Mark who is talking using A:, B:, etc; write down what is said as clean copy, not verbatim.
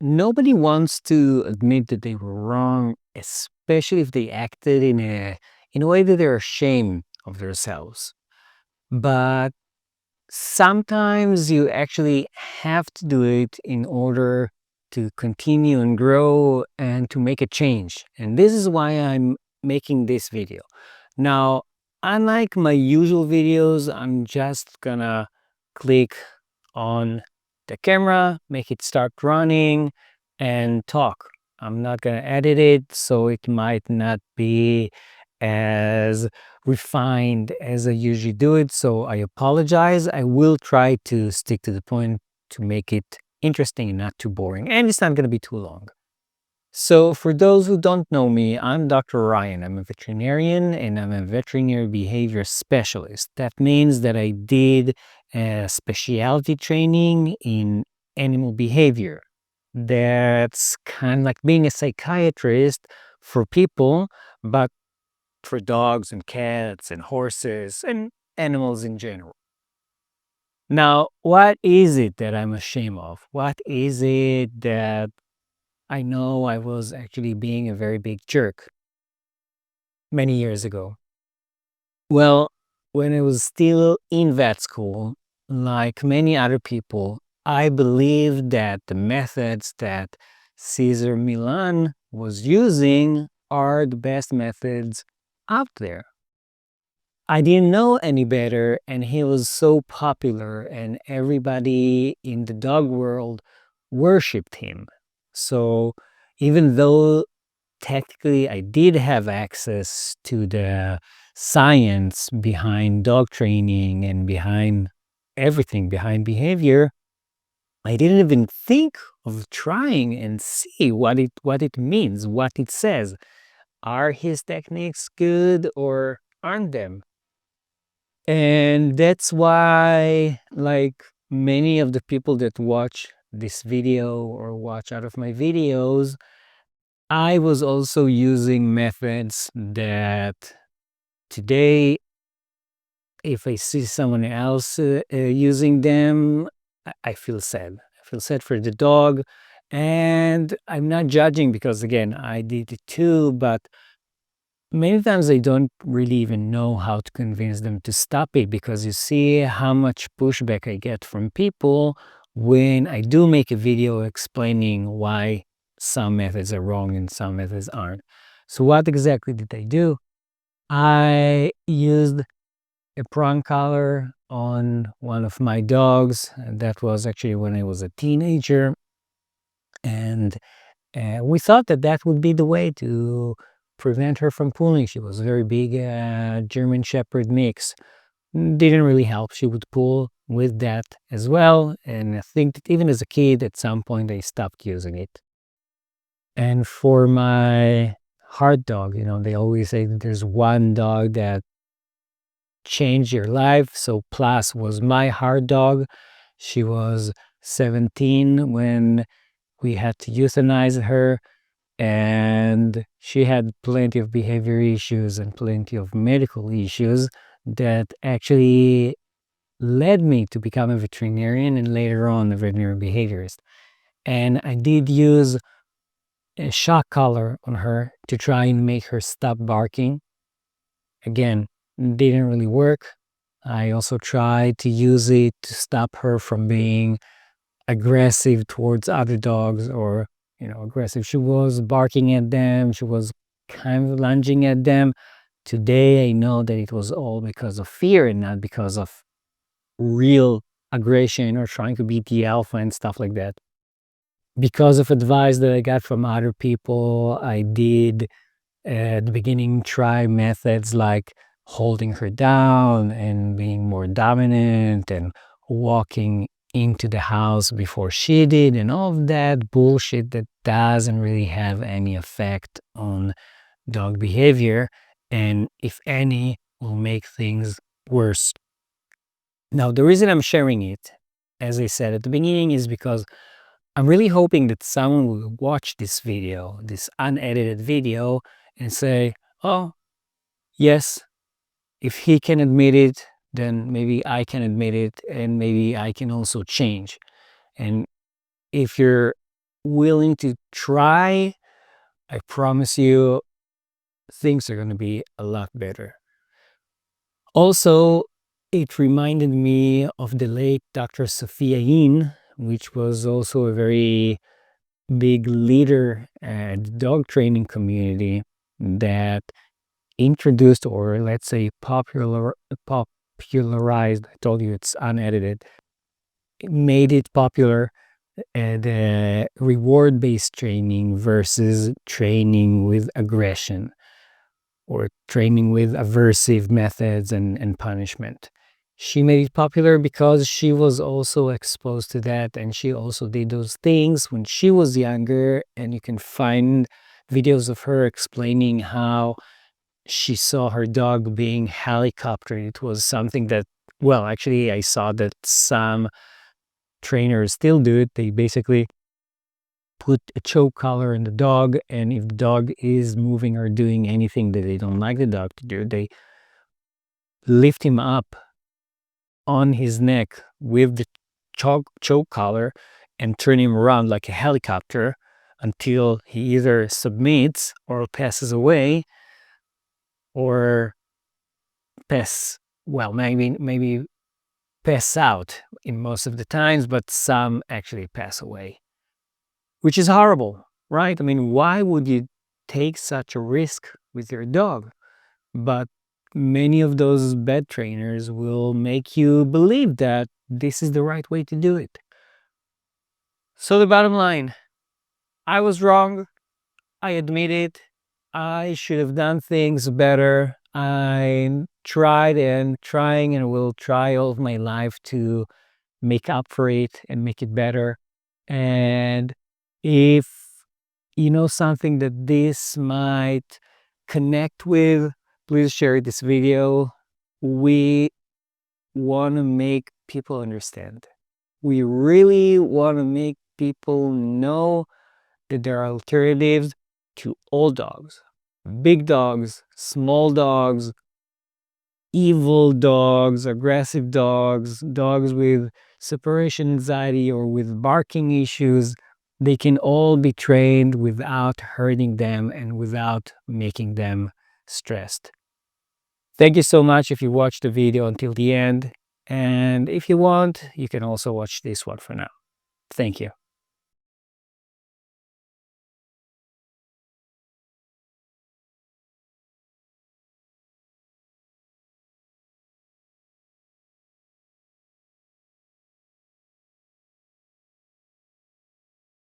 A: Nobody wants to admit that they were wrong, especially if they acted in a way that they're ashamed of themselves. But sometimes you actually have to do it in order to continue and grow and to make a change. And this is why I'm making this video. Now, unlike my usual videos, I'm just gonna click on the camera, make it start running, and talk. I'm not gonna edit it, so it might not be as refined as I usually do it, so I apologize. I will try to stick to the point to make it interesting and not too boring, and it's not going to be too long. So for those who don't know me, I'm Dr. Orion. I'm a veterinarian and I'm a veterinary behavior specialist. That means that I did a specialty training in animal behavior. That's kind of like being a psychiatrist for people, but for dogs and cats and horses and animals in general. Now, what is it that I'm ashamed of? What is it that I know I was actually being a very big jerk many years ago? Well, when I was still in vet school, like many other people, I believed that the methods that Cesar Milan was using are the best methods out there. I didn't know any better, and he was so popular, and everybody in the dog world worshipped him. So even though technically I did have access to the science behind dog training and behind everything behind behavior, I didn't even think of trying and see what it means, what it says. Are his techniques good or aren't them? And that's why, like many of the people that watch this video or watch out of my videos, I was also using methods that today, if I see someone else using them, I feel sad. I feel sad for the dog. And I'm not judging because, again, I did it too, but many times I don't really even know how to convince them to stop it because you see how much pushback I get from people when I do make a video explaining why some methods are wrong and some methods aren't. So what exactly did I do? I used a prong collar on one of my dogs. That was actually when I was a teenager. And we thought that that would be the way to prevent her from pulling. She was a very big German Shepherd mix. Didn't really help. She would pull with that as well. And I think that even as a kid, at some point, I stopped using it. And for my heart dog, they always say that there's one dog that changed your life. So Plus was my heart dog. She was 17 when we had to euthanize her. And she had plenty of behavior issues and plenty of medical issues that actually led me to become a veterinarian and later on a veterinary behaviorist. And I did use a shock collar on her to try and make her stop barking. Again, didn't really work. I also tried to use it to stop her from being aggressive towards other dogs or aggressive. She was barking at them. She was kind of lunging at them. Today, I know that it was all because of fear and not because of real aggression or trying to beat the alpha and stuff like that. Because of advice that I got from other people, I did at the beginning try methods like holding her down and being more dominant and walking into the house before she did and all of that bullshit that doesn't really have any effect on dog behavior, and if any, will make things worse. Now, the reason I'm sharing it, as I said at the beginning, is because I'm really hoping that someone will watch this video, this unedited video, and say, oh, yes, if he can admit it, then maybe I can admit it, and maybe I can also change. And if you're willing to try, I promise you, things are going to be a lot better. Also, it reminded me of the late Dr. Sophia Yin, which was also a very big leader at the dog training community that introduced, or let's say popularized, I told you it's unedited, made it popular, the reward-based training versus training with aggression or training with aversive methods and punishment. She made it popular because she was also exposed to that, and she also did those things when she was younger, and you can find videos of her explaining how she saw her dog being helicoptered. It was something that, well, actually I saw that some trainers still do it. They basically put a choke collar in the dog, and if the dog is moving or doing anything that they don't like the dog to do, they lift him up on his neck with the choke collar and turn him around like a helicopter until he either submits or passes away, or maybe pass out in most of the times, but some actually pass away, which is horrible, right? I mean, why would you take such a risk with your dog? But many of those bad trainers will make you believe that this is the right way to do it. So the bottom line, I was wrong. I admit it. I should have done things better. I tried and trying and will try all of my life to make up for it and make it better. And if you know something that this might connect with, please share this video. We want to make people understand. We really want to make people know that there are alternatives to all dogs. Big dogs, small dogs, evil dogs, aggressive dogs, dogs with separation anxiety or with barking issues. They can all be trained without hurting them and without making them stressed. Thank you so much if you watched the video until the end. And if you want, you can also watch this one for now. Thank you.